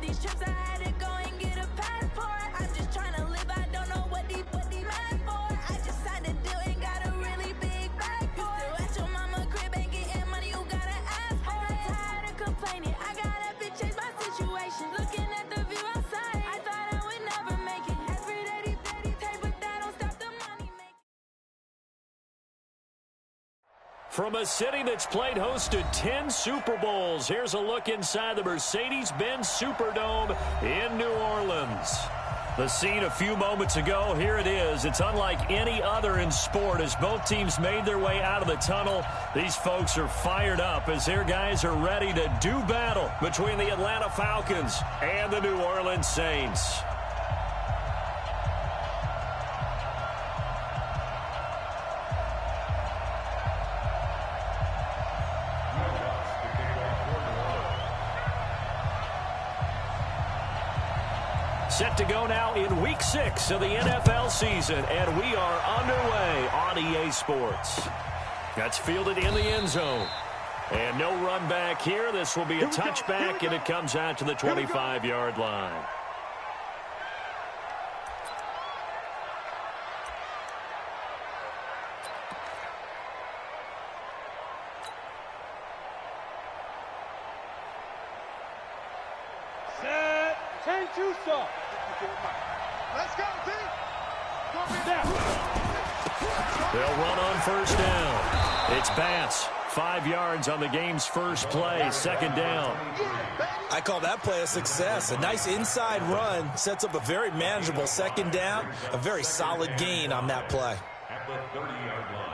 these trips, I had to go and get a passport. I'm just trying to live, I don't know what the mad for. I just signed a deal and got a really big bag for it. At your mama crib ain't getting money, you gotta ask for it. I'm tired of complaining, I gotta bitch change my situation. Looking at the view outside, I thought I would never make it. Every day, take, but that don't stop the money making. From a city that's played host to 10 Super Bowls, here's a look inside the Mercedes-Benz Superdome in New Orleans. The scene a few moments ago, here it is. It's unlike any other in sport as both teams made their way out of the tunnel. These folks are fired up as their guys are ready to do battle between the Atlanta Falcons and the New Orleans Saints. Set to go now in Week 6 of the NFL season, and we are underway on EA Sports. That's fielded in the end zone. And no run back here. This will be a touchback, and it comes out to the 25-yard line. Set. 10-2 Let's go, team. They'll run on first down. It's Bass. 5 yards on the game's first play. Second down. I call that play a success. A nice inside run sets up a very manageable second down. A very solid gain on that play. At the 30-yard line.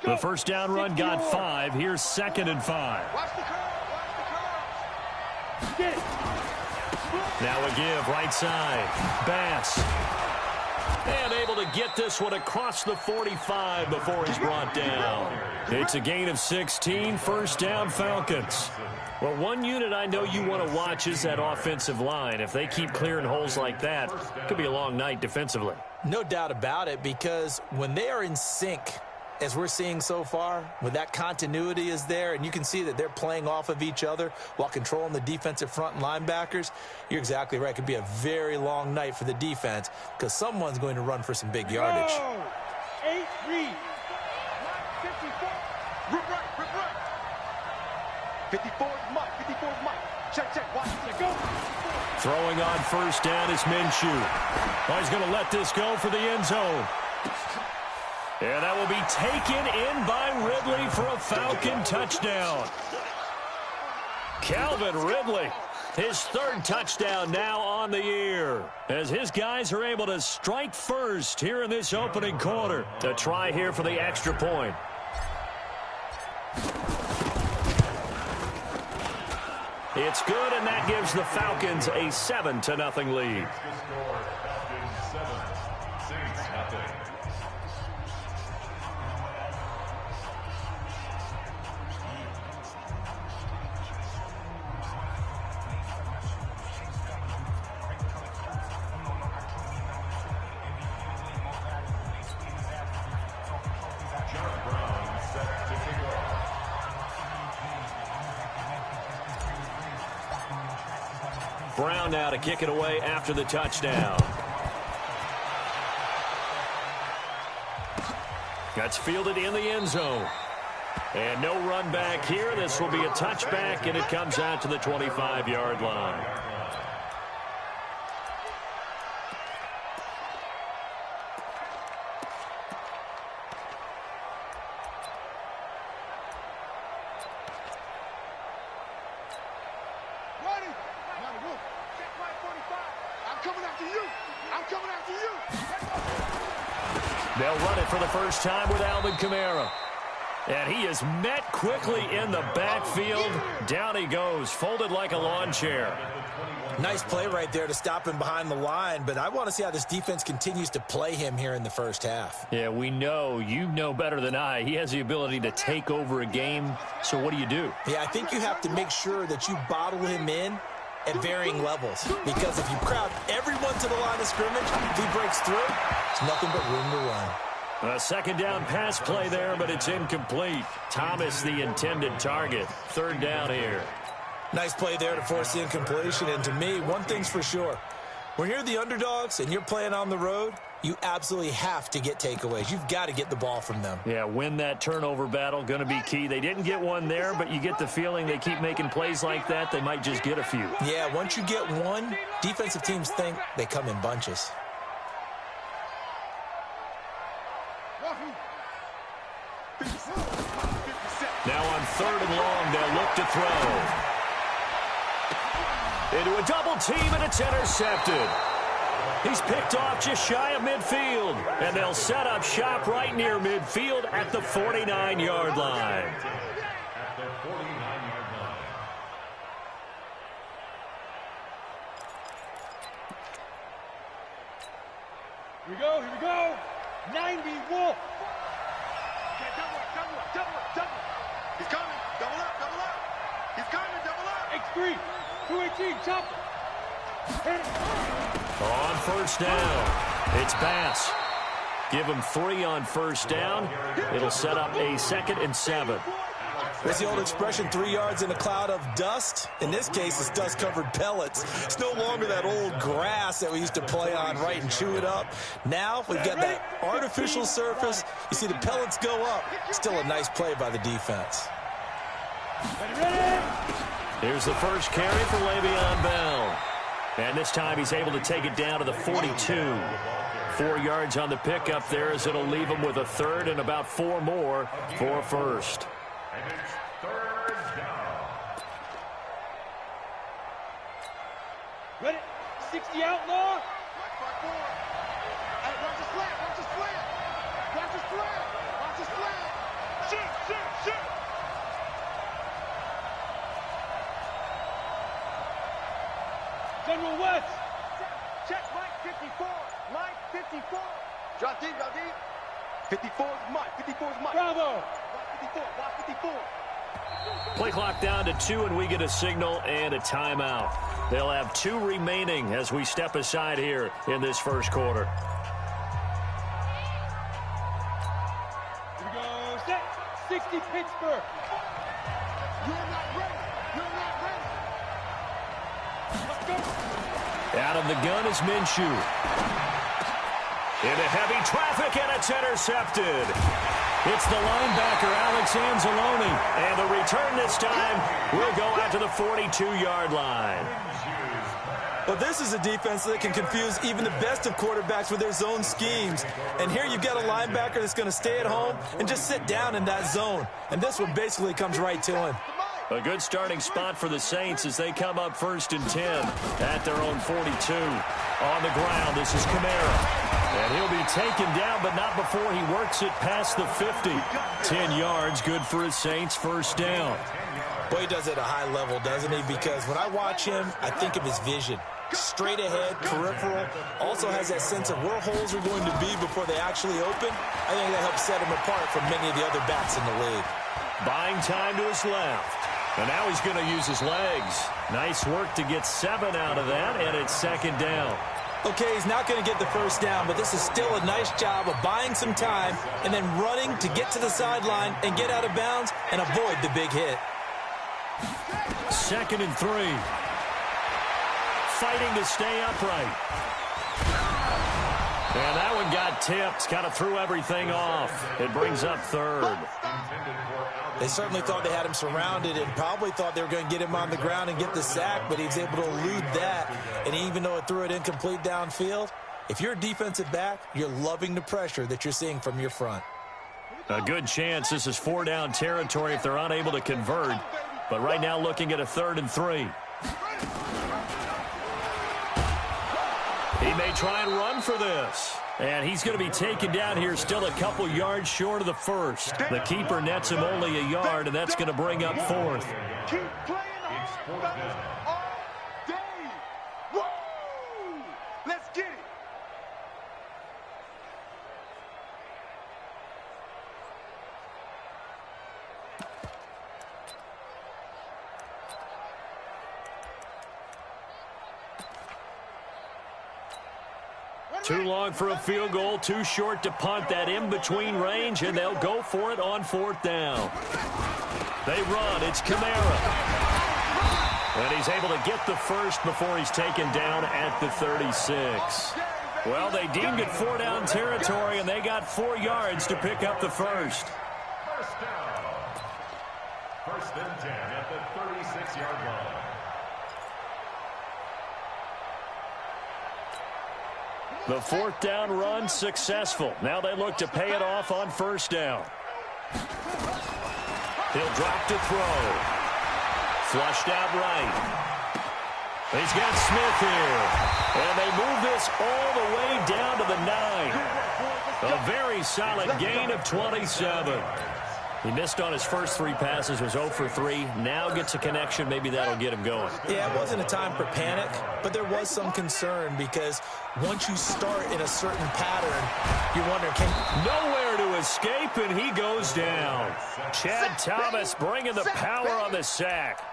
The first down run got 5. Here's 2nd and 5. Watch the curve. Get it. Now a give right side. Bass. And able to get this one across the 45 before he's brought down. It's a gain of 16. First down, Falcons. Well, one unit I know you want to watch is that offensive line. If they keep clearing holes like that, it could be a long night defensively. No doubt about it, because when they are in sync, as we're seeing so far, when that continuity is there, and you can see that they're playing off of each other while controlling the defensive front and linebackers, you're exactly right. It could be a very long night for the defense because someone's going to run for some big yardage. 8 read. 54. Rip right. 54 is Mike. 54 is Mike. Check. Watch it. Go. Throwing on first down is Minshew. Oh, he's going to let this go for the end zone. And that will be taken in by Ridley for a Falcon touchdown. Calvin Ridley, his 3rd touchdown now on the year, as his guys are able to strike first here in this opening quarter to try here for the extra point. It's good, and that gives the Falcons a 7-0 lead. Brown now to kick it away after the touchdown. That's fielded in the end zone. And no run back here. This will be a touchback, and it comes out to the 25-yard line. They'll run it for the first time with Alvin Kamara. And he is met quickly in the backfield. Down he goes, folded like a lawn chair. Nice play right there to stop him behind the line, but I want to see how this defense continues to play him here in the first half. Yeah, we know. You know better than I. He has the ability to take over a game, so what do you do? Yeah, I think you have to make sure that you bottle him in at varying levels. Because if you crowd everyone to the line of scrimmage, if he breaks through, there's nothing but room to run. A second down pass play there, but it's incomplete. Thomas, the intended target. Third down here. Nice play there to force the incompletion. And to me, one thing's for sure. When you're the underdogs and you're playing on the road, you absolutely have to get takeaways. You've got to get the ball from them. Yeah, win that turnover battle, going to be key. They didn't get one there, but you get the feeling they keep making plays like that, they might just get a few. Yeah, once you get one, defensive teams think they come in bunches. Now on third and long, they'll look to throw. Into a double team, and it's intercepted. He's picked off just shy of midfield, and they'll set up shop right near midfield at the 49-yard line. At the 49-yard line. Here we go. 90 Wolf. Okay, double up. He's coming. Double up. He's coming, double up. X3, 218, chopper. On first down, it's Bass. Give him 3 on first down. It'll set up a 2nd and 7. What's the old expression, 3 yards in a cloud of dust? In this case, it's dust-covered pellets. It's no longer that old grass that we used to play on, right, and chew it up. Now we've got that artificial surface. You see the pellets go up. Still a nice play by the defense. Here's the first carry for Le'Veon Bell. And this time he's able to take it down to the 42. 4 yards on the pickup there, as it'll leave him with a 3rd and about 4 more for a first. And it's third down. Ready? 60 outlaw. Shoot. General West. Check Mike 54. Drop deep. 54 is Mike. Bravo. Block 54. Play clock down to 2, and we get a signal and a timeout. They'll have 2 remaining as we step aside here in this first quarter. Here we go. Set. 60 Pittsburgh. You're not ready. Let's go. Out of the gun is Minshew. Into heavy traffic, and it's intercepted. It's the linebacker, Alex Anzalone. And the return this time will go out to the 42-yard line. Well, this is a defense that can confuse even the best of quarterbacks with their zone schemes. And here you've got a linebacker that's going to stay at home and just sit down in that zone. And this one basically comes right to him. A good starting spot for the Saints as they come up 1st and 10 at their own 42. On the ground, this is Kamara. And he'll be taken down, but not before he works it past the 50. 10 yards, good for his Saints, first down. Boy, he does it at a high level, doesn't he? Because when I watch him, I think of his vision. Straight ahead, peripheral, also has that sense of where holes are going to be before they actually open. I think that helps set him apart from many of the other backs in the league. Buying time to his left. And now he's going to use his legs. Nice work to get 7 out of that, and it's 2nd down. Okay, he's not going to get the first down, but this is still a nice job of buying some time and then running to get to the sideline and get out of bounds and avoid the big hit. 2nd and 3. Fighting to stay upright. And that one got tipped. Kind of threw everything off. It brings up 3rd. They certainly thought they had him surrounded and probably thought they were going to get him on the ground and get the sack, but he was able to elude that. And even though it threw it incomplete downfield, if you're a defensive back, you're loving the pressure that you're seeing from your front. A good chance this is 4-down territory if they're unable to convert. But right now looking at a 3rd and 3. He may try and run for this. And he's going to be taken down here still a couple yards short of the first. The keeper nets him only a yard, and that's going to bring up 4th. Keep playing all day. Woo! Let's get it. Too long for a field goal, too short to punt that in-between range, and they'll go for it on 4th down. They run. It's Kamara. And he's able to get the first before he's taken down at the 36. Well, they deemed it 4-down territory, and they got 4 yards to pick up the first. First down. 1st and 10 at the 36-yard line. The 4th down run successful. Now they look to pay it off on 1st down. He'll drop to throw. Flushed out right. He's got Smith here. And they move this all the way down to the 9. A very solid gain of 27. He missed on his first 3 passes, was 0 for 3. Now gets a connection. Maybe that'll get him going. Yeah, it wasn't a time for panic, but there was some concern because once you start in a certain pattern, you wonder, Nowhere to escape, and he goes down. Chad Thomas bringing the power on the sack.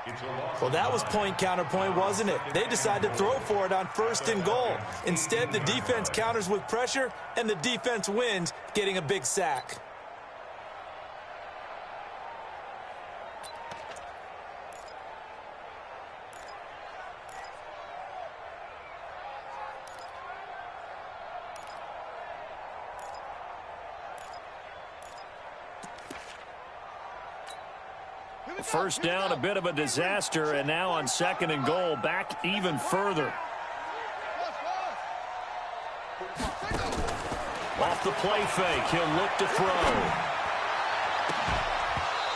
Well, that was point counterpoint, wasn't it? They decided to throw for it on 1st and goal. Instead, the defense counters with pressure, and the defense wins, getting a big sack. First down, a bit of a disaster, and now on 2nd and goal, back even further. Off the play fake, he'll look to throw.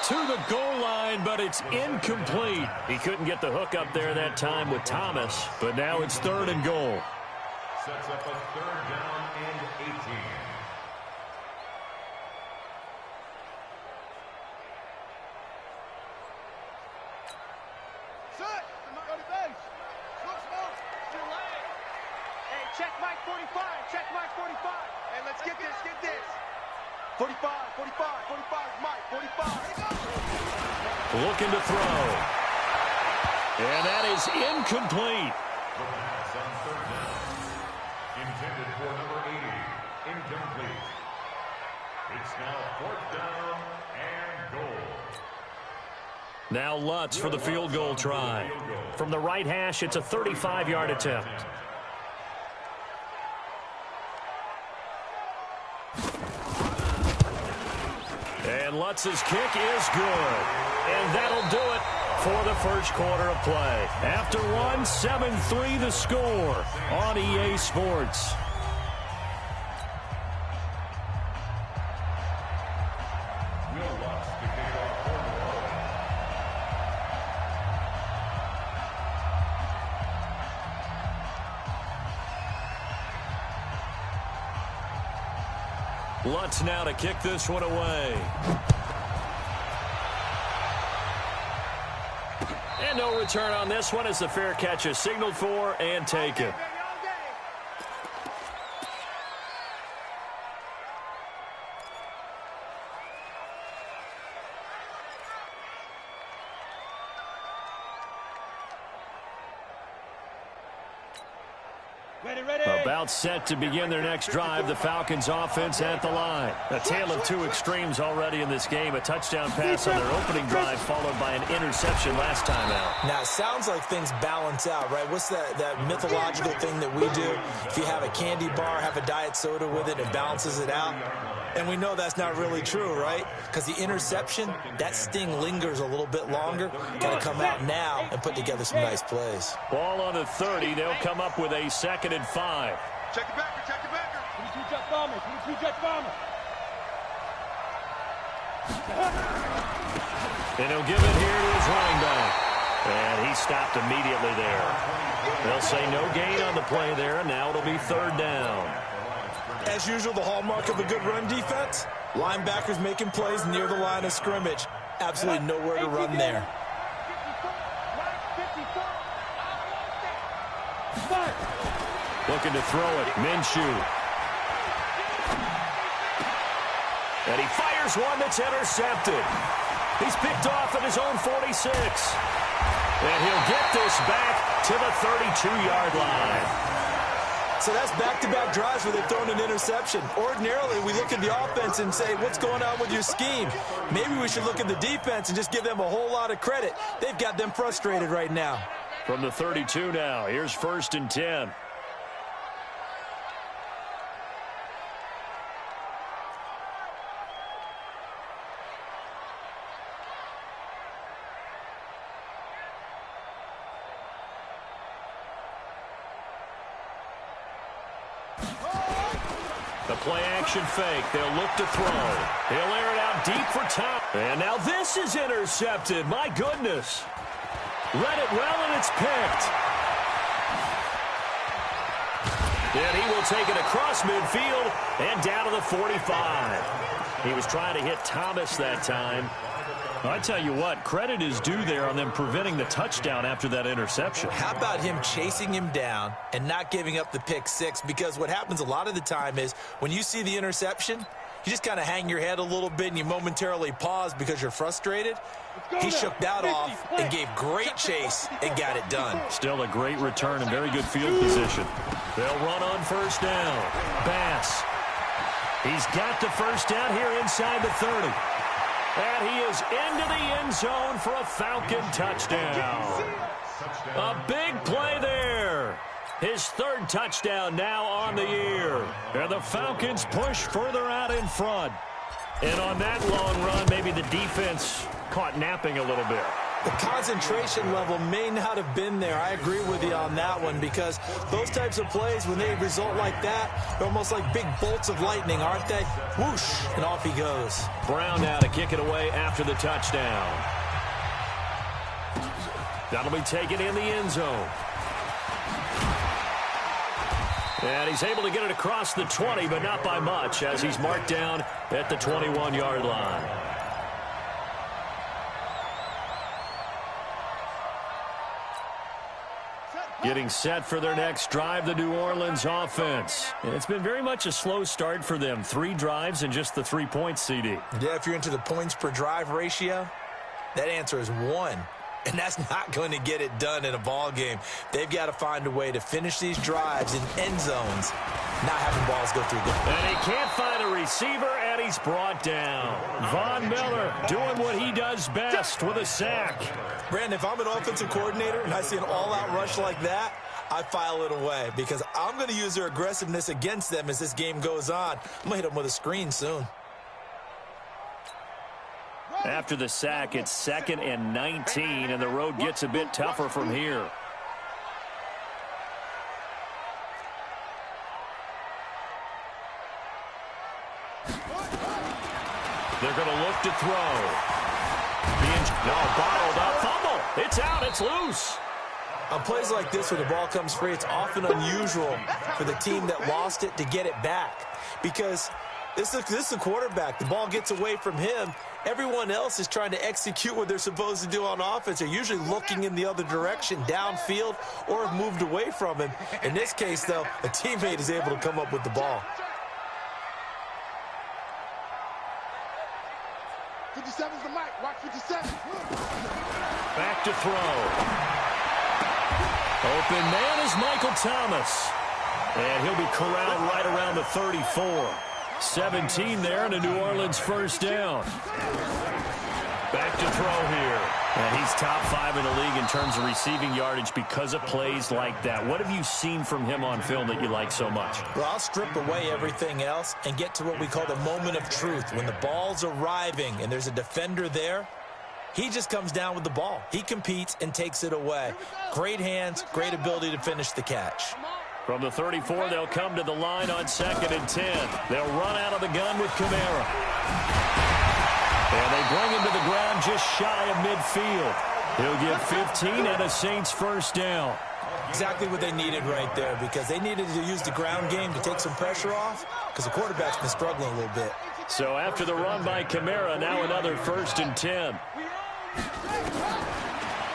To the goal line, but it's incomplete. He couldn't get the hook up there that time with Thomas, but now it's 3rd and goal. Sets up a 3rd down and 18. Check Mike 45. Check Mike 45. Hey, let's get this. Get this. 45, 45, 45, Mike, 45. Looking to throw. And that is incomplete. The pass on 3rd down. Intended for number 80. Incomplete. It's now 4th down and goal. Now Lutz for the field goal try. From the right hash, it's a 35-yard attempt. And Lutz's kick is good. And that'll do it for the first quarter of play. After one, 7-3 the score on EA Sports. Will Lutz to kick it off for New Orleans. Lutz now to kick this one away. And no return on this one as the fair catch is signaled for and taken. About set to begin their next drive, the Falcons offense at the line. A tale of two extremes already in this game. A touchdown pass on their opening drive followed by an interception last time out. Now, it sounds like things balance out, right? What's that mythological thing that we do? If you have a candy bar, have a diet soda with it, it balances it out. And we know that's not really true, right? Because the interception, that sting lingers a little bit longer. Got to come out now and put together some nice plays. Ball on the 30. They'll come up with a 2nd and 5. Check the backer, check the backer. 22 Jet Bomber, 22 Jet Bomber. And he'll give it here to his running back. And he stopped immediately there. They'll say no gain on the play there, and now it'll be 3rd down. As usual, the hallmark of a good run defense, linebackers making plays near the line of scrimmage. Absolutely nowhere to run there. Looking to throw it, Minshew. And he fires one that's intercepted. He's picked off at his own 46. And he'll get this back to the 32-yard line. So that's back-to-back drives where they've thrown an interception. Ordinarily, we look at the offense and say, what's going on with your scheme? Maybe we should look at the defense and just give them a whole lot of credit. They've got them frustrated right now. From the 32 now, here's 1st and 10. The play-action fake. They'll look to throw. He'll air it out deep for Tom. And now this is intercepted. My goodness. Read it well, and it's picked. And he will take it across midfield and down to the 45. He was trying to hit Thomas that time. I tell you what, credit is due there on them preventing the touchdown after that interception. How about him chasing him down and not giving up the pick six? Because what happens a lot of the time is when you see the interception, you just kind of hang your head a little bit and you momentarily pause because you're frustrated. He shook that off and gave great chase and got it done. Still a great return and very good field position. They'll run on 1st down. Bass. He's got the 1st down here inside the 30. And he is into the end zone for a Falcon touchdown. A big play there. His 3rd touchdown now on the year. And the Falcons push further out in front. And on that long run, maybe the defense caught napping a little bit. The concentration level may not have been there. I agree with you on that one because those types of plays, when they result like that, they're almost like big bolts of lightning, aren't they? Whoosh, and off he goes. Brown now to kick it away after the touchdown. That'll be taken in the end zone. And he's able to get it across the 20, but not by much as he's marked down at the 21-yard line. Getting set for their next drive, the New Orleans offense. And it's been very much a slow start for them. 3 drives and just the 3 points, CD. Yeah, if you're into the points per drive ratio, that answer is 1. And that's not going to get it done in a ball game. They've got to find a way to finish these drives in end zones, not having balls go through them. And he can't find a receiver, and he's brought down. Von Miller doing what he does best with a sack. Brandon, if I'm an offensive coordinator and I see an all-out rush like that, I file it away because I'm going to use their aggressiveness against them as this game goes on. I'm going to hit them with a screen soon. After the sack, it's 2nd and 19, and the road gets a bit tougher from here. They're going to look to throw. Bottled up, fumble. It's out, it's loose. On plays like this where the ball comes free, it's often unusual for the team that lost it to get it back because this is a quarterback. The ball gets away from him. Everyone else is trying to execute what they're supposed to do on offense. They're usually looking in the other direction, downfield, or have moved away from him. In this case, though, a teammate is able to come up with the ball. 57's the mic. Watch 57. Back to throw. Open man is Michael Thomas. And he'll be corralled right around the 34. 17 there and a New Orleans 1st down. Back to throw here. And he's top 5 in the league in terms of receiving yardage because of plays like that. What have you seen from him on film that you like so much? Well, I'll strip away everything else and get to what we call the moment of truth. When the ball's arriving and there's a defender there, he just comes down with the ball. He competes and takes it away. Great hands, great ability to finish the catch. From the 34, they'll come to the line on 2nd and 10. They'll run out of the gun with Kamara. And they bring him to the ground just shy of midfield. He'll get 15 and a Saints 1st down. Exactly what they needed right there because they needed to use the ground game to take some pressure off because the quarterback's been struggling a little bit. So after the run by Kamara, now another 1st and 10.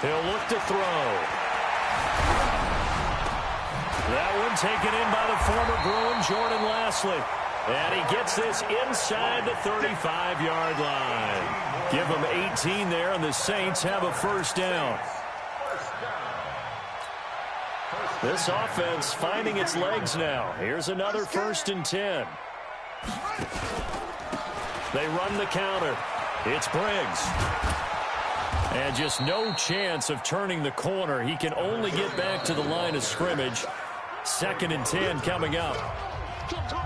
He'll look to throw. That one taken in by the former Bruin, Jordan Lasley. And he gets this inside the 35-yard line. Give him 18 there, and the Saints have a 1st down. This offense finding its legs now. Here's another 1st and 10. They run the counter. It's Briggs. And just no chance of turning the corner. He can only get back to the line of scrimmage. 2nd and 10 coming up.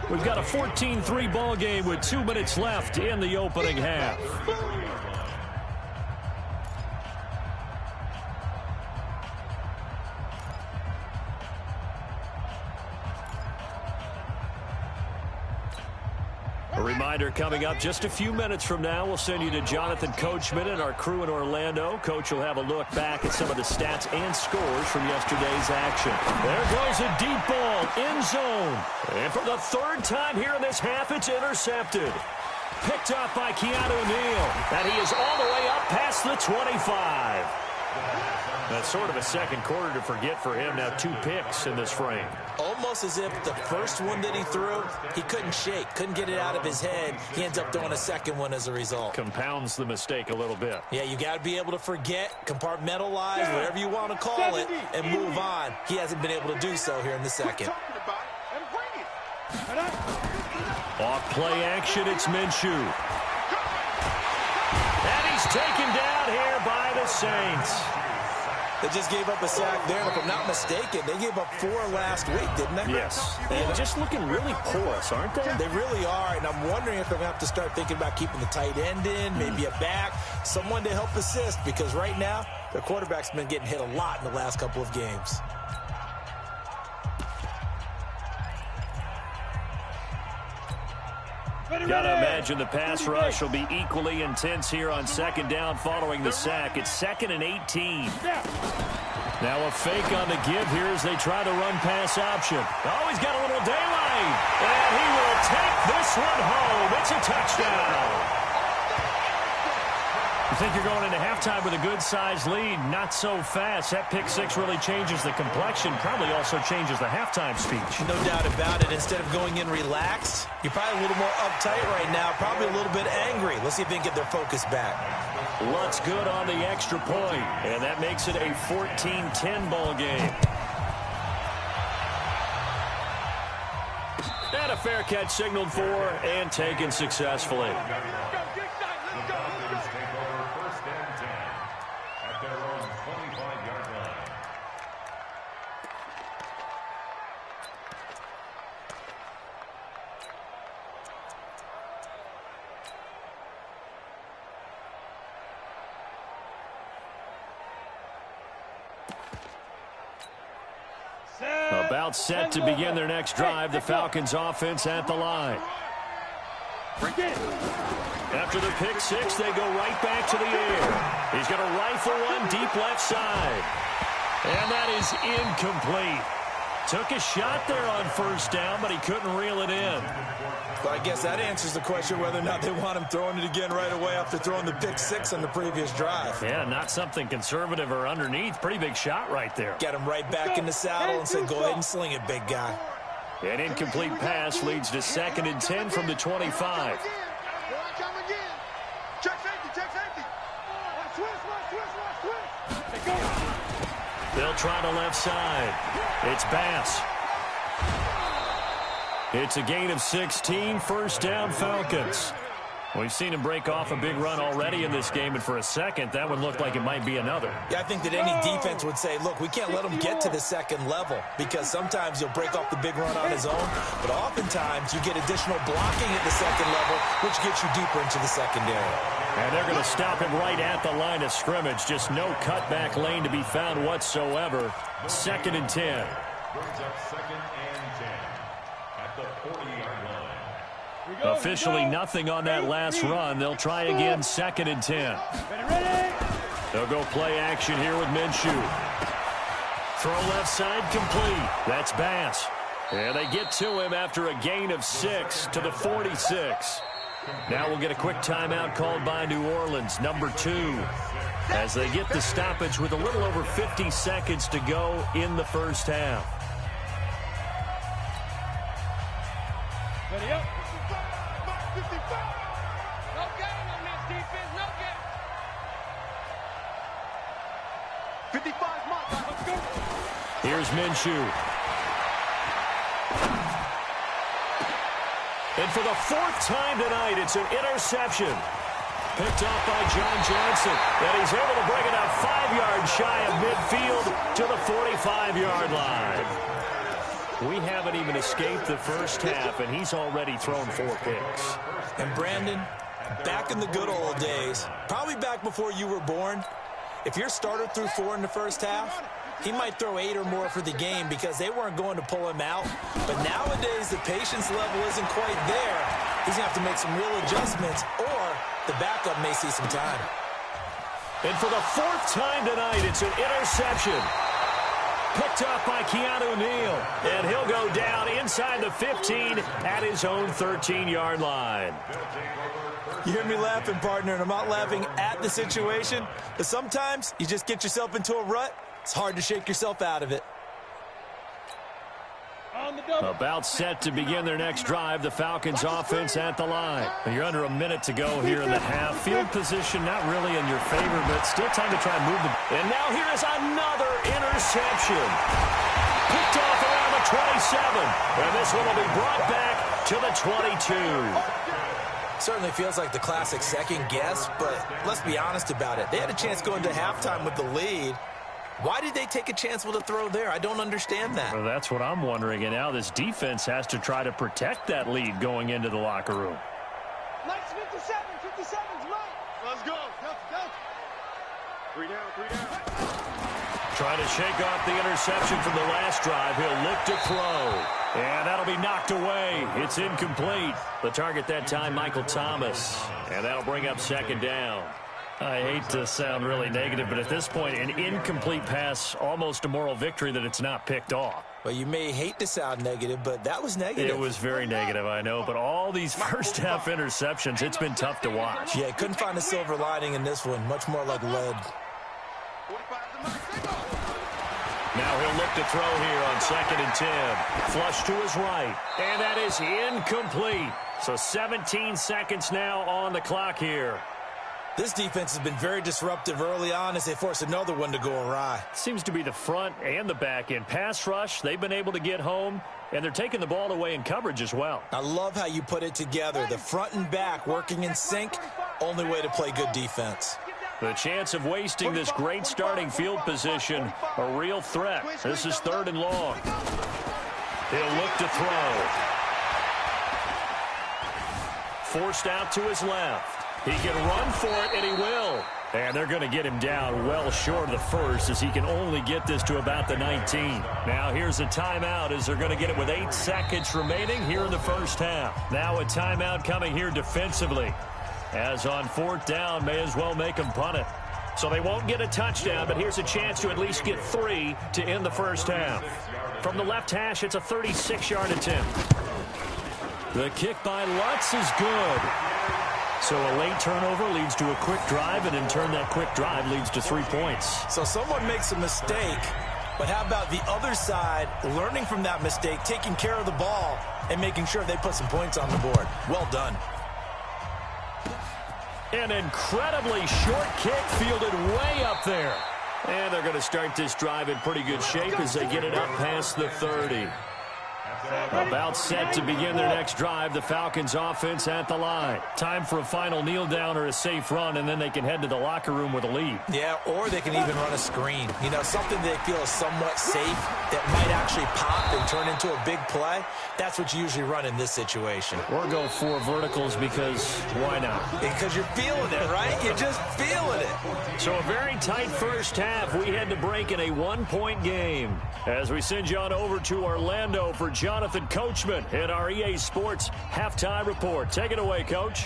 We've got a 14-3 ball game with 2 minutes left in the opening half. A reminder coming up just a few minutes from now. We'll send you to Jonathan Coachman and our crew in Orlando. Coach will have a look back at some of the stats and scores from yesterday's action. There goes a deep ball, end zone. And for the 3rd time here in this half, it's intercepted. Picked up by Keanu Neal. And he is all the way up past the 25. That's sort of a second quarter to forget for him. Now 2 picks in this frame. Almost as if the first one that he threw, he couldn't shake, couldn't get it out of his head. He ends up throwing a second one as a result. Compounds the mistake a little bit. Yeah, you got to be able to forget, compartmentalize, whatever you want to call it, and move on. He hasn't been able to do so here in the second. Off play action, it's Minshew. And he's taken down here by the Saints. They just gave up a sack there, and if I'm not mistaken, they gave up 4 last week, didn't they? Yes. And just looking really porous, aren't they? They really are, and I'm wondering if they're going to have to start thinking about keeping the tight end in, maybe a back, someone to help assist, because right now, their quarterback's been getting hit a lot in the last couple of games. Gotta imagine the pass rush will be equally intense here on 2nd down following the sack. It's 2nd and 18. Now a fake on the give here as they try to run pass option. Oh, he's got a little daylight. And he will take this one home. It's a touchdown. You think you're going into halftime with a good-sized lead. Not so fast. That pick 6 really changes the complexion. Probably also changes the halftime speech. No doubt about it. Instead of going in relaxed, you're probably a little more uptight right now. Probably a little bit angry. Let's see if they can get their focus back. Lutz good on the extra point. And that makes it a 14-10 ball game. And a fair catch signaled for and taken successfully. About set to begin their next drive. The Falcons offense at the line. After the pick 6, they go right back to the air. He's going to rifle one deep left side. And that is incomplete. Took a shot there on 1st down, but he couldn't reel it in. But I guess that answers the question whether or not they want him throwing it again right away after throwing the pick 6 on the previous drive. Yeah, not something conservative or underneath. Pretty big shot right there. Get him right back in the saddle and say, go ahead and sling it, big guy. An incomplete pass leads to 2nd and 10 from the 25. They'll try to left side. It's Bass. It's a gain of 16, 1st down Falcons. We've seen him break off a big run already in this game, and for a second, that one looked like it might be another. Yeah, I think that any defense would say, look, we can't let him get to the 2nd level, because sometimes he'll break off the big run on his own, but oftentimes you get additional blocking at the 2nd level, which gets you deeper into the secondary. And they're going to stop him right at the line of scrimmage. Just no cutback lane to be found whatsoever. 2nd and 10. Brings up 2nd and 10 at the 40-yard line. Officially nothing on that last run. They'll try again 2nd and 10. They'll go play action here with Minshew. Throw left side complete. That's Bass. And they get to him after a gain of 6 to the 46. Now we'll get a quick timeout called by New Orleans, number 2, as they get the stoppage with a little over 50 seconds to go in the 1st half. Ready up. 55. No game on this defense. No game. 55 mark. Let's go. Here's Minshew. And for the fourth time tonight, it's an interception. Picked off by John Johnson. And he's able to bring it up 5 yards shy of midfield to the 45-yard line. We haven't even escaped the first half, and he's already thrown 4 picks. And Brandon, back in the good old days, probably back before you were born, if your starter threw 4 in the first half, he might throw 8 or more for the game because they weren't going to pull him out. But nowadays, the patience level isn't quite there. He's going to have to make some real adjustments, or the backup may see some time. And for the 4th time tonight, it's an interception. Picked up by Keanu Neal. And he'll go down inside the 15 at his own 13-yard line. You hear me laughing, partner, and I'm not laughing at the situation. But sometimes you just get yourself into a rut. It's hard to shake yourself out of it. About set to begin their next drive, the Falcons offense at the line. You're under a minute to go here in the half. Field position not really in your favor, but still time to try and move the... And now here is another interception. Picked off around the 27. And this one will be brought back to the 22. Certainly feels like the classic second guess, but let's be honest about it. They had a chance going to halftime with the lead. Why did they take a chance with a throw there? I don't understand that. Well, that's what I'm wondering. And now this defense has to try to protect that lead going into the locker room. Nice 57. 57's mine. Let's go. Go. 3 down. Trying to shake off the interception from the last drive. He'll look to throw. And that'll be knocked away. It's incomplete. The target that time, Michael Thomas. And that'll bring up 2nd down. I hate to sound really negative, but at this point, an incomplete pass, almost a moral victory that it's not picked off. Well, you may hate to sound negative, but that was negative. It was very negative, I know, but all these first-half interceptions, it's been tough to watch. Yeah, couldn't find a silver lining in this one. Much more like lead. Now he'll look to throw here on 2nd and 10. Flush to his right, and that is incomplete. So 17 seconds now on the clock here. This defense has been very disruptive early on as they force another one to go awry. Seems to be the front and the back end. Pass rush, they've been able to get home, and they're taking the ball away in coverage as well. I love how you put it together. The front and back working in sync, only way to play good defense. The chance of wasting this great starting field position, a real threat. This is 3rd and long. He'll look to throw. Forced out to his left. He can run for it, and he will. And they're going to get him down well short of the first as he can only get this to about the 19. Now here's a timeout as they're going to get it with 8 seconds remaining here in the first half. Now a timeout coming here defensively. As on 4th down, may as well make them punt it. So they won't get a touchdown, but here's a chance to at least get 3 to end the first half. From the left hash, it's a 36-yard attempt. The kick by Lutz is good. So a late turnover leads to a quick drive, and in turn that quick drive leads to 3 points. So someone makes a mistake, but how about the other side learning from that mistake, taking care of the ball, and making sure they put some points on the board? Well done. An incredibly short kick fielded way up there. And they're going to start this drive in pretty good shape as they get it up past the 30. About set to begin their next drive, the Falcons offense at the line. Time for a final kneel down or a safe run, and then they can head to the locker room with a lead. Yeah, or they can even run a screen. You know, something they feel is somewhat safe that might actually pop and turn into a big play. That's what you usually run in this situation. Or go 4 verticals because why not? Because you're feeling it, right? You're just feeling it. So a very tight first half. We had to break in a 1-point game. As we send you on over to Orlando for Jonathan Coachman in our EA Sports Halftime Report. Take it away, Coach.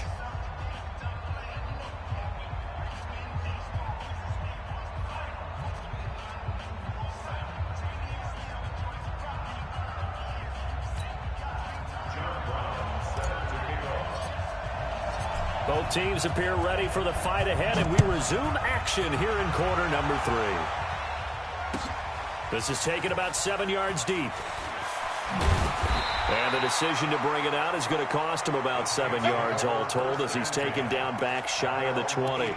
Both teams appear ready for the fight ahead, and we resume action here in quarter number 3. This is taken about 7 yards deep. And the decision to bring it out is going to cost him about 7 yards all told as he's taken down back shy of the 20.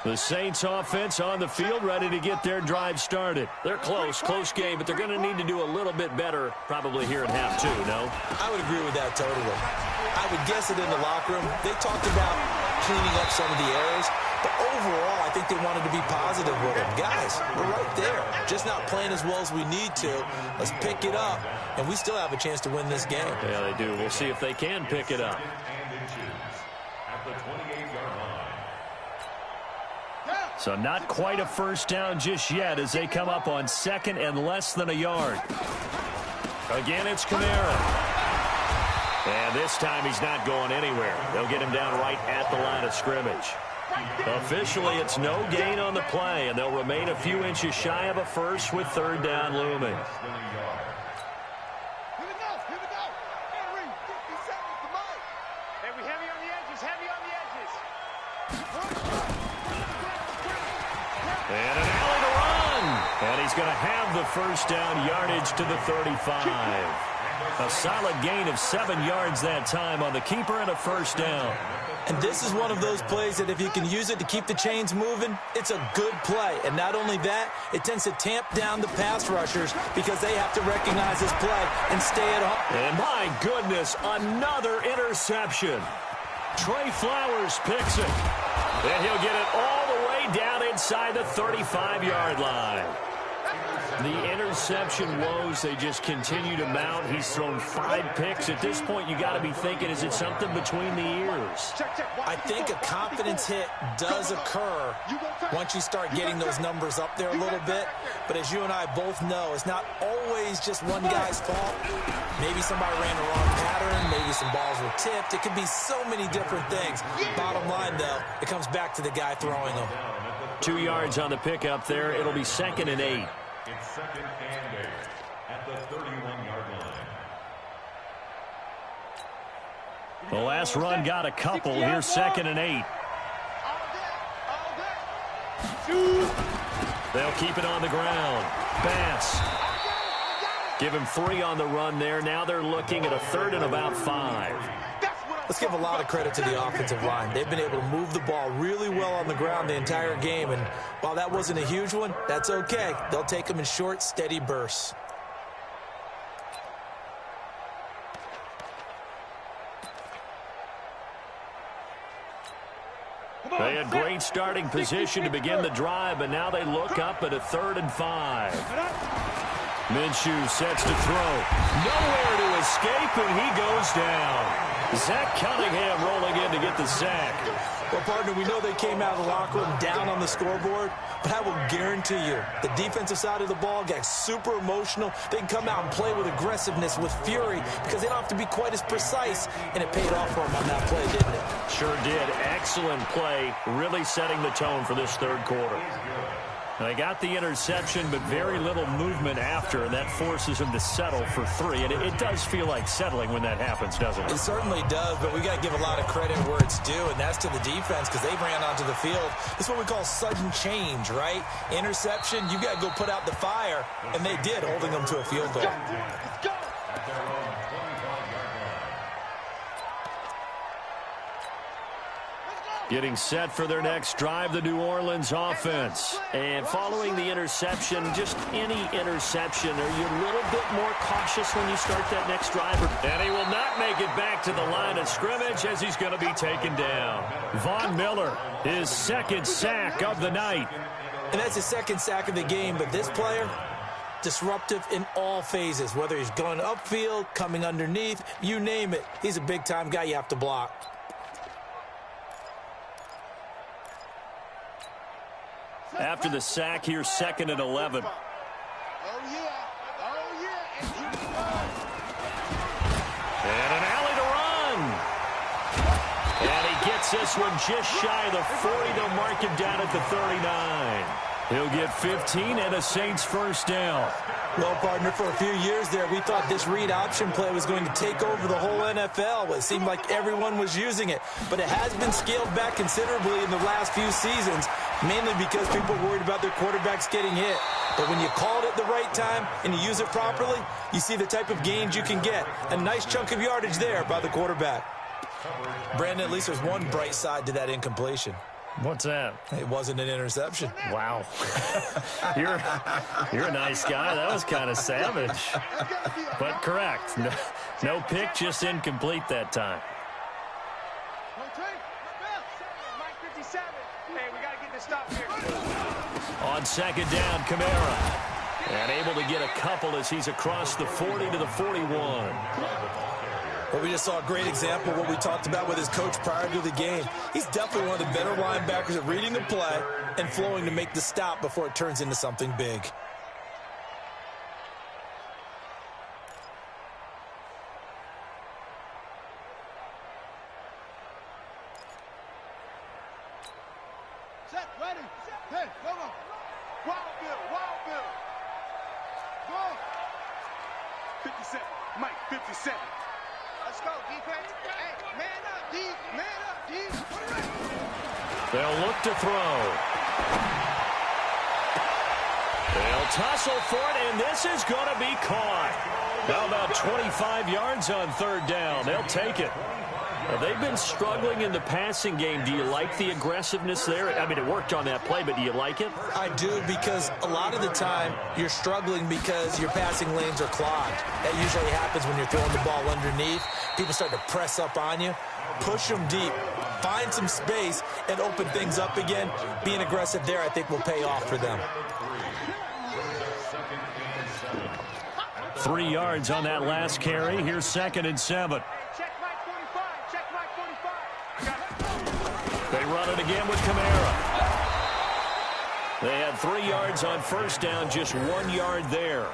The Saints offense on the field, ready to get their drive started. They're close game, but they're going to need to do a little bit better probably here in half two, no? I would agree with that totally. I would guess it in the locker room. They talked about cleaning up some of the errors, but overall, I think they wanted to be positive with them. Guys, we're right there. Just not playing as well as we need to. Let's pick it up, and we still have a chance to win this game. Yeah, they do. We'll see if they can pick it up. At the 28-yard line. So not quite a first down just yet as they come up on second and less than a yard. Again, it's Kamara. And this time he's not going anywhere. They'll get him down right at the line of scrimmage. Officially, it's no gain on the play, and they'll remain a few inches shy of a first with third down looming. Here we go. Henry, 50 seconds to Mike. Hey, we heavy on the edges, And an alley to run. And he's going to have the first down yardage to the 35. A solid gain of 7 yards that time on the keeper and a first down. And this is one of those plays that if you can use it to keep the chains moving, it's a good play. And not only that, it tends to tamp down the pass rushers because they have to recognize this play and stay at home. And my goodness, another interception. Trey Flowers picks it. And he'll get it all the way down inside the 35-yard line. The interception woes, they just continue to mount. He's thrown 5 picks. At this point, you got to be thinking, is it something between the ears? I think a confidence hit does occur once you start getting those numbers up there a little bit. But as you and I both know, it's not always just one guy's fault. Maybe somebody ran the wrong pattern. Maybe some balls were tipped. It could be so many different things. Bottom line, though, it comes back to the guy throwing them. 2 yards on the pickup there. It'll be 2nd and 8. It's 2nd and 8 at the 31-yard line. The last run got a couple. Here's 2nd and 8. They'll keep it on the ground. Bass. Give him 3 on the run there. Now they're looking at a 3rd and about 5. Let's give a lot of credit to the offensive line. They've been able to move the ball really well on the ground the entire game. And while that wasn't a huge one, that's okay. They'll take them in short, steady bursts. They had great starting position to begin the drive, but now they look up at a 3rd and 5. Minshew sets to throw. Nowhere to escape, and he goes down. Zach Cunningham rolling in to get the sack. Well, partner, we know they came out of the locker room down on the scoreboard, but I will guarantee you the defensive side of the ball got super emotional. They can come out and play with aggressiveness, with fury, because they don't have to be quite as precise, and it paid off for them on that play, didn't it? Sure did. Excellent play, really setting the tone for this 3rd quarter. They got the interception, but very little movement after, and that forces them to settle for 3. And it does feel like settling when that happens, doesn't it? It certainly does, but we got to give a lot of credit where it's due, and that's to the defense because they ran onto the field. It's what we call sudden change, right? Interception, you got to go put out the fire, and they did, holding them to a field goal. Let's go. Getting set for their next drive, the New Orleans offense. And following the interception, just any interception, are you a little bit more cautious when you start that next drive? And he will not make it back to the line of scrimmage as he's going to be taken down. Von Miller, his 2nd sack of the night. And that's his 2nd sack of the game, but this player, disruptive in all phases, whether he's going upfield, coming underneath, you name it. He's a big-time guy you have to block. After the sack, here's 2nd and 11. Oh, yeah. And an alley to run. And he gets this one just shy of the 40. They'll mark him down at the 39. He'll get 15 and a Saints first down. Well, partner, for a few years there, we thought this read option play was going to take over the whole NFL. It seemed like everyone was using it. But it has been scaled back considerably in the last few seasons, mainly because people are worried about their quarterbacks getting hit. But when you call it at the right time and you use it properly, you see the type of gains you can get. A nice chunk of yardage there by the quarterback. Brandon, at least there's one bright side to that incompletion. What's that? It wasn't an interception. Wow. You're a nice guy. That was kind of savage. But correct. No pick, just incomplete that time. Mike 57. Hey, we got to get this stop here. On second down, Kamara. And able to get a couple as he's across the 40 to the 41. Well, we just saw a great example of what we talked about with his coach prior to the game. He's definitely one of the better linebackers at reading the play and flowing to make the stop before it turns into something big. Set, ready. Hey, come on. Wild Bill. Go. 57. Mike, 57. Let's go, defense. Hey, man up, D. Man up, D. Put it right. They'll look to throw. They'll tussle for it, and this is going to be caught. Now about 25 yards on third down. They'll take it. They've been struggling in the passing game. Do you like the aggressiveness there? I mean, it worked on that play, but do you like it? I do, because a lot of the time you're struggling because your passing lanes are clogged. That usually happens when you're throwing the ball underneath. People start to press up on you. Push them deep. Find some space and open things up again. Being aggressive there, I think, will pay off for them. 3 yards on that last carry. Here's 2nd and 7. Check Mike 45. Check Mike 45. They run it again with Kamara. They had 3 yards on first down, just 1 yard there.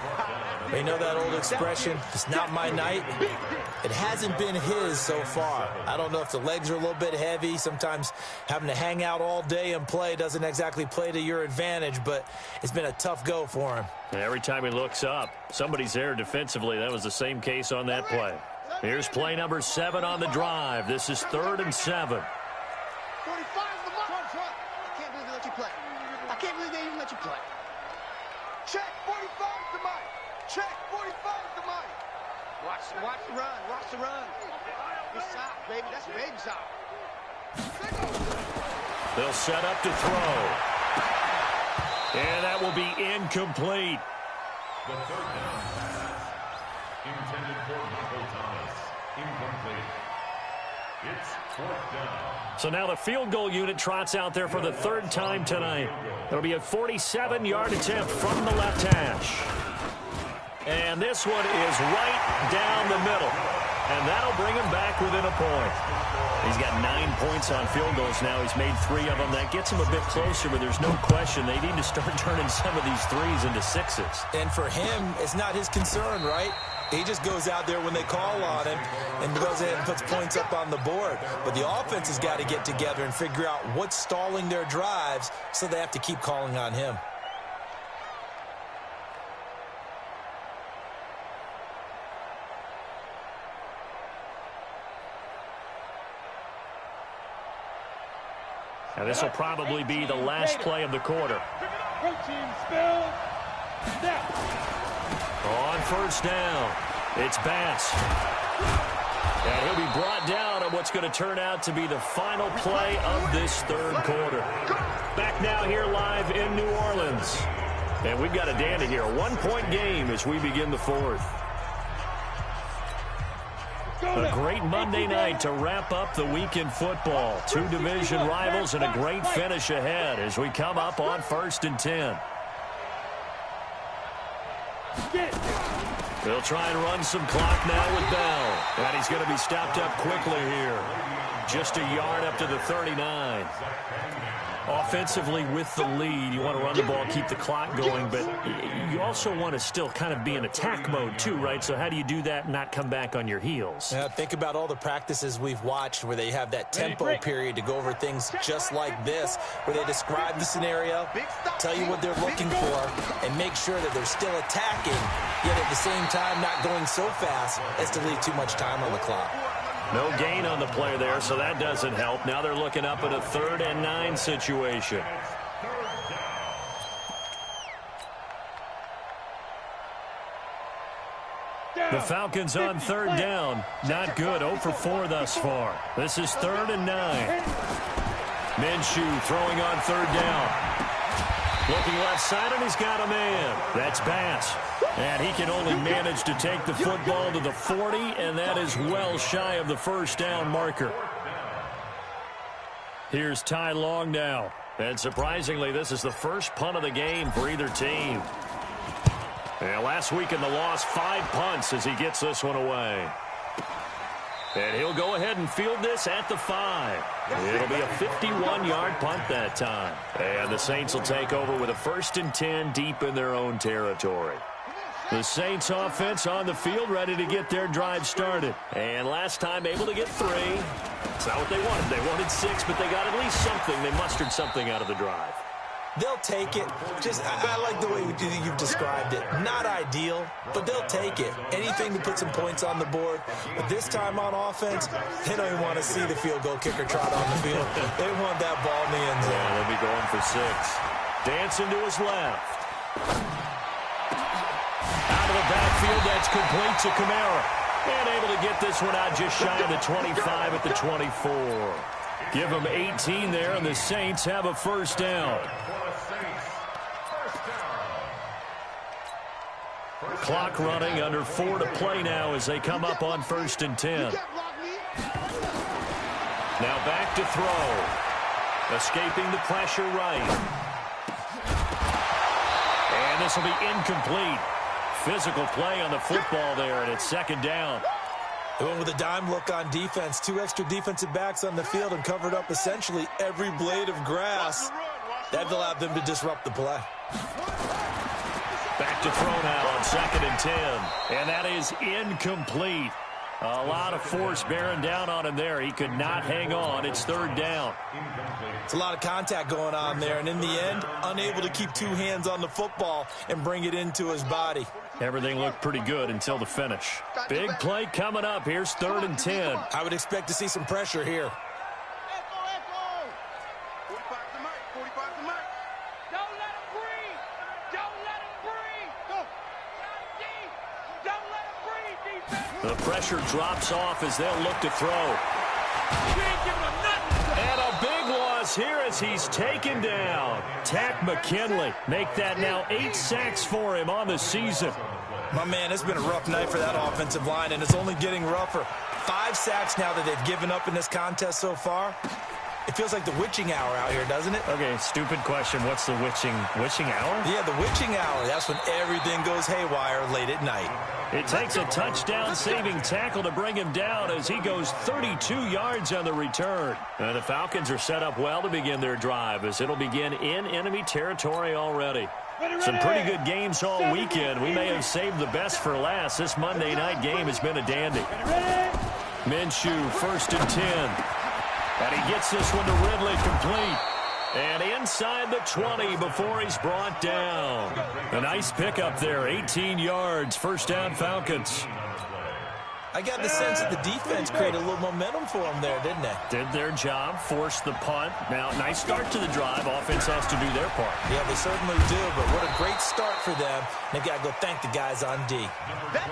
They know that old expression, it's not my night. It hasn't been his so far. I don't know if the legs are a little bit heavy. Sometimes having to hang out all day and play doesn't exactly play to your advantage, but it's been a tough go for him. Every time he looks up, somebody's there defensively. That was the same case on that play. Here's play number 7 on the drive. This is 3rd and 7. 45 is the mark. I can't believe they let you play. I can't believe they even let you play. Check, 45 is the Mike. Check, 45 is the Mike. Watch the run. Watch the run. Good sock, baby. That's baby sock. They'll set up to throw. And that will be incomplete. The third down intended for Michael Thomas. Incomplete. It's 4th down. So now the field goal unit trots out there for the 3rd time tonight. It'll be a 47-yard attempt from the left hash. And this one is right down the middle. And that'll bring him back within a point. He's got 9 points on field goals now. He's made 3 of them. That gets him a bit closer, but there's no question they need to start turning some of these threes into sixes. And for him, it's not his concern, right? He just goes out there when they call on him and goes ahead and puts points up on the board. But the offense has got to get together and figure out what's stalling their drives, so they have to keep calling on him. Now this will probably be the last play of the quarter. Routine spill. Snap. On first down, it's Bass. And he'll be brought down on what's going to turn out to be the final play of this 3rd quarter. Back now here live in New Orleans. And we've got a dandy here. A 1-point game as we begin the 4th. A great Monday night to wrap up the week in football. 2 division rivals and a great finish ahead as we come up on 1st and 10. They'll try and run some clock now with Bell. And he's going to be stopped up quickly here. Just a yard up to the 39. Offensively with the lead, you want to run the ball, keep the clock going, but you also want to still kind of be in attack mode too, right? So how do you do that and not come back on your heels? Yeah, think about all the practices we've watched where they have that tempo period to go over things just like this, where they describe the scenario, tell you what they're looking for, and make sure that they're still attacking, yet at the same time not going so fast as to leave too much time on the clock. No gain on the play there, so that doesn't help. Now they're looking up at a 3rd and 9 situation. The Falcons on 3rd down. Not good. 0 for 4 thus far. This is 3rd and 9. Minshew throwing on third down. Looking left side, and he's got a man. That's Bass. And he can only manage to take the football to the 40, and that is well shy of the first down marker. Here's Ty Long now. And surprisingly, this is the first punt of the game for either team. And last week in the loss, 5 punts as he gets this one away. And he'll go ahead and field this at the 5. It'll be a 51-yard punt that time. And the Saints will take over with a 1st and 10 deep in their own territory. The Saints offense on the field ready to get their drive started. And last time able to get 3. It's not what they wanted. They wanted 6, but they got at least something. They mustered something out of the drive. They'll take it. I like the way you've described it. Not ideal, but they'll take it. Anything to put some points on the board. But this time on offense, they don't even want to see the field goal kicker trot on the field. They want that ball in the end zone. Yeah, they'll be going for 6. Dancing to his left. Out of the backfield, that's complete to Kamara. And able to get this one out just shy of the 25 at the 24. Give them 18 there, and the Saints have a first down. Clock running, under 4 to play now as they come up on 1st and 10. Now back to throw. Escaping the pressure right. And this will be incomplete. Physical play on the football there, and it's 2nd down. They went with a dime look on defense. 2 extra defensive backs on the field and covered up essentially every blade of grass. That allowed them to disrupt the play. Back to throw now on 2nd and 10. And that is incomplete. A lot of force bearing down on him there. He could not hang on. It's 3rd down. It's a lot of contact going on there. And in the end, unable to keep 2 hands on the football and bring it into his body. Everything looked pretty good until the finish. Big play coming up. Here's 3rd and 10. I would expect to see some pressure here. 45 to Mike. 45 to Mike. Don't let him breathe. Don't let him breathe. Go. Don't let him breathe, defense. The pressure drops off as they'll look to throw. You ain't giving him nothing. And a big loss here as he's taken down. Tack McKinley make that now 8 sacks for him on the season. My man, it's been a rough night for that offensive line, and it's only getting rougher. 5 sacks now that they've given up in this contest so far. It feels like the witching hour out here, doesn't it? Okay, stupid question. What's the witching hour? Yeah, the witching hour. That's when everything goes haywire late at night. It takes a touchdown-saving tackle to bring him down as he goes 32 yards on the return. And the Falcons are set up well to begin their drive as it'll begin in enemy territory already. Some pretty good games all weekend. We may have saved the best for last. This Monday night game has been a dandy. Minshew, 1st and 10. And he gets this one to Ridley complete. And inside the 20 before he's brought down. A nice pickup there, 18 yards, 1st down Falcons. I got the sense that the defense created a little momentum for them there, didn't they? Did their job, forced the punt. Now, nice start to the drive. Offense has to do their part. Yeah, they certainly do, but what a great start for them. They've got to go thank the guys on D.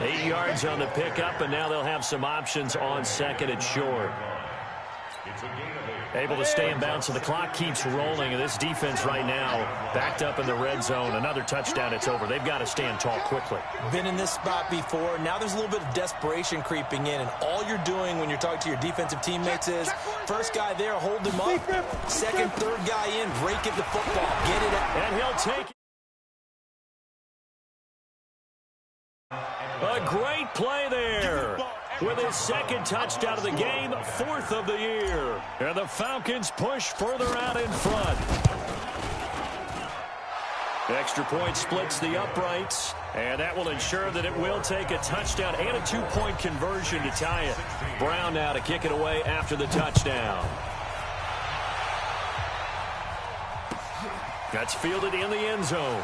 8 yards on the pickup, and now they'll have some options on 2nd and short. Able to stay in bounds, so the clock keeps rolling, and this defense right now backed up in the red zone. Another touchdown, it's over. They've got to stand tall quickly. Been in this spot before. Now there's a little bit of desperation creeping in, and all you're doing when you're talking to your defensive teammates is first guy there, hold him up. 2nd, 3rd guy in, break it the football, get it out. And he'll take it. A great play there. With his 2nd touchdown of the game, 4th of the year. And the Falcons push further out in front. Extra point splits the uprights, and that will ensure that it will take a touchdown and a 2-point conversion to tie it. Brown now to kick it away after the touchdown. That's fielded in the end zone.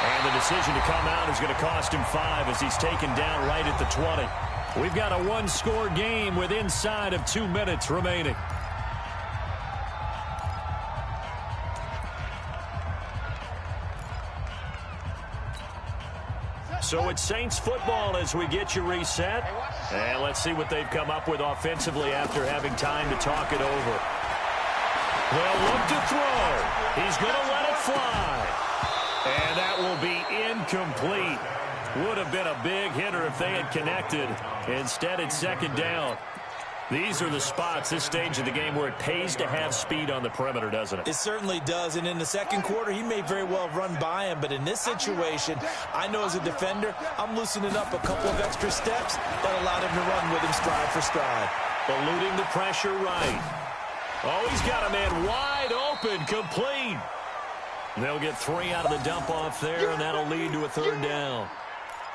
And the decision to come out is going to cost him 5 as he's taken down right at the 20. We've got a 1-score game with inside of 2 minutes remaining. So it's Saints football as we get you reset. And let's see what they've come up with offensively after having time to talk it over. They'll look to throw. He's going to let it fly. And that will be incomplete. Would have been a big hitter if they had connected. Instead, it's second down. These are the spots, this stage of the game, where it pays to have speed on the perimeter, doesn't it? It certainly does. And in the second quarter, he may very well run by him. But in this situation, I know as a defender, I'm loosening up a couple of extra steps that allowed him to run with him stride for stride. Eluding the pressure right. Oh, he's got a man wide open, complete. They'll get 3 out of the dump off there, and that'll lead to a third down.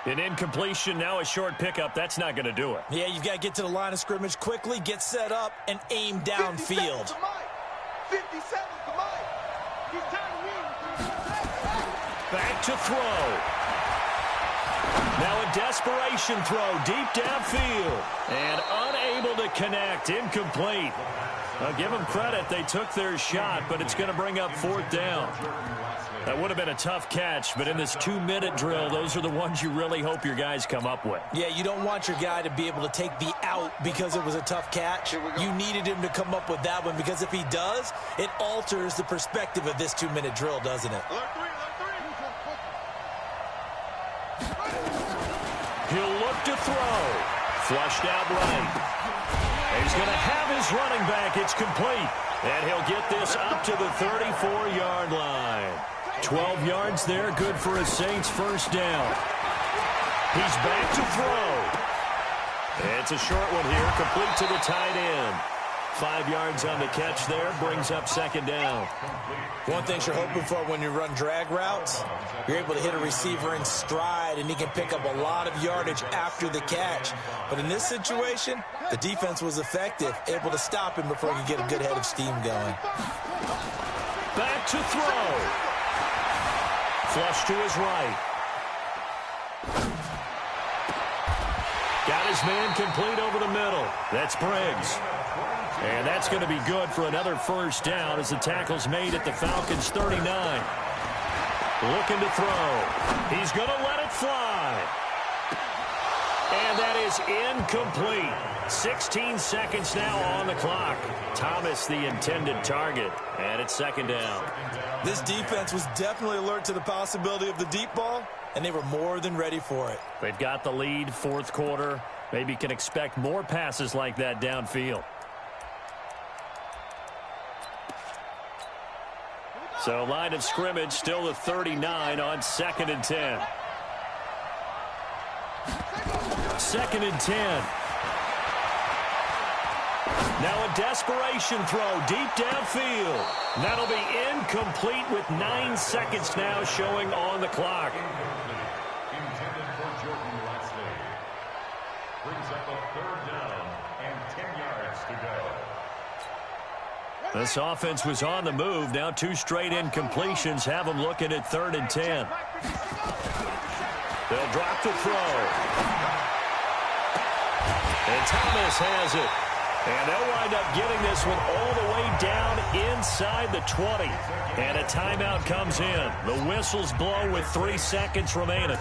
An incompletion, now a short pickup. That's not going to do it. Yeah, you've got to get to the line of scrimmage quickly, get set up, and aim downfield. 50 seconds to Mike. He's Back to throw. Now a desperation throw deep downfield. And unable to connect, incomplete. I'll give them credit. They took their shot, but it's going to bring up fourth down. That would have been a tough catch, but in this 2-minute drill, those are the ones you really hope your guys come up with. Yeah, you don't want your guy to be able to take the out because it was a tough catch. You needed him to come up with that one because if he does, it alters the perspective of this 2-minute drill, doesn't it? He'll look to throw. Flushed out right. He's going to have his running back. It's complete. And he'll get this up to the 34-yard line. 12 yards there, good for a Saints first down. He's back to throw. It's a short one here, complete to the tight end. 5 yards on the catch there, brings up second down. One thing you're hoping for when you run drag routes, you're able to hit a receiver in stride, and he can pick up a lot of yardage after the catch. But in this situation, the defense was effective, able to stop him before he could get a good head of steam going. Back to throw. Flush to his right. Got his man complete over the middle. That's Briggs. And that's going to be good for another first down as the tackle's made at the Falcons' 39. Looking to throw. He's going to let it fly. And that is incomplete. 16 seconds now on the clock. Thomas, the intended target. And it's second down. This defense was definitely alert to the possibility of the deep ball, and they were more than ready for it. They've got the lead, fourth quarter. Maybe can expect more passes like that downfield. So line of scrimmage still the 39 on 2nd and 10. 2nd and 10. Now a desperation throw deep downfield. That'll be incomplete with 9 seconds now showing on the clock. Intended for Jordan Wesley. Brings up a third down and 10 yards to go. This offense was on the move. Now 2 straight incompletions have them looking at 3rd and 10. They'll drop the throw. And Thomas has it. And they'll wind up getting this one all the way down inside the 20. And a timeout comes in. The whistles blow with 3 seconds remaining.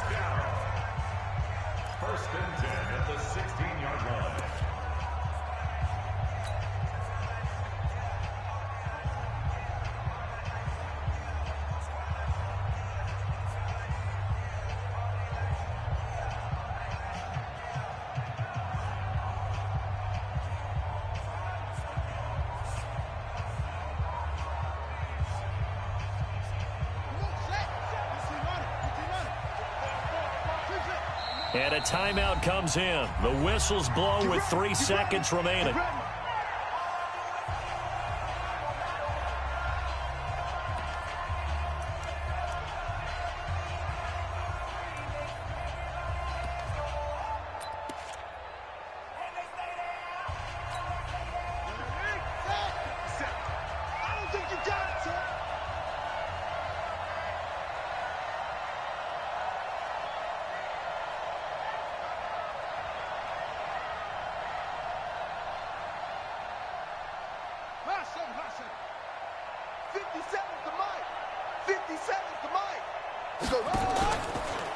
First and 10 at the 16-yard line. And a timeout comes in. The whistles blow with 3 seconds remaining.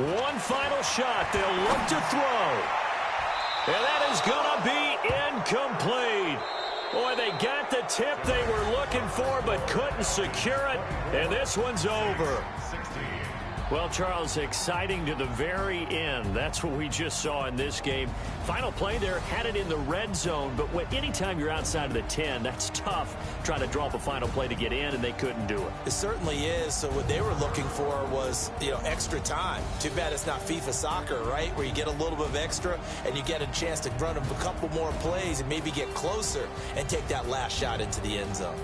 One final shot. They'll look to throw. And that is going to be incomplete. Boy, they got the tip they were looking for but couldn't secure it. And this one's over. Well, Charles, exciting to the very end. That's what we just saw in this game. Final play there, had it in the red zone, but anytime you're outside of the 10, that's tough trying to draw up a final play to get in, and they couldn't do it. It certainly is. So what they were looking for was, extra time. Too bad it's not FIFA soccer, right, where you get a little bit of extra and you get a chance to run a couple more plays and maybe get closer and take that last shot into the end zone.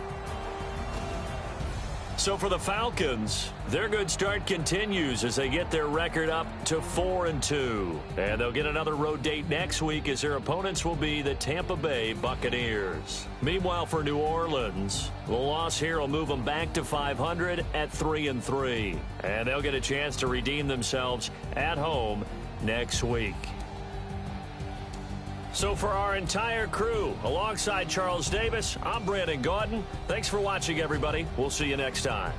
So for the Falcons, their good start continues as they get their record up to 4-2. And they'll get another road date next week as their opponents will be the Tampa Bay Buccaneers. Meanwhile, for New Orleans, the loss here will move them back to 500 at 3-3. And they'll get a chance to redeem themselves at home next week. So for our entire crew, alongside Charles Davis, I'm Brandon Gaudin. Thanks for watching, everybody. We'll see you next time.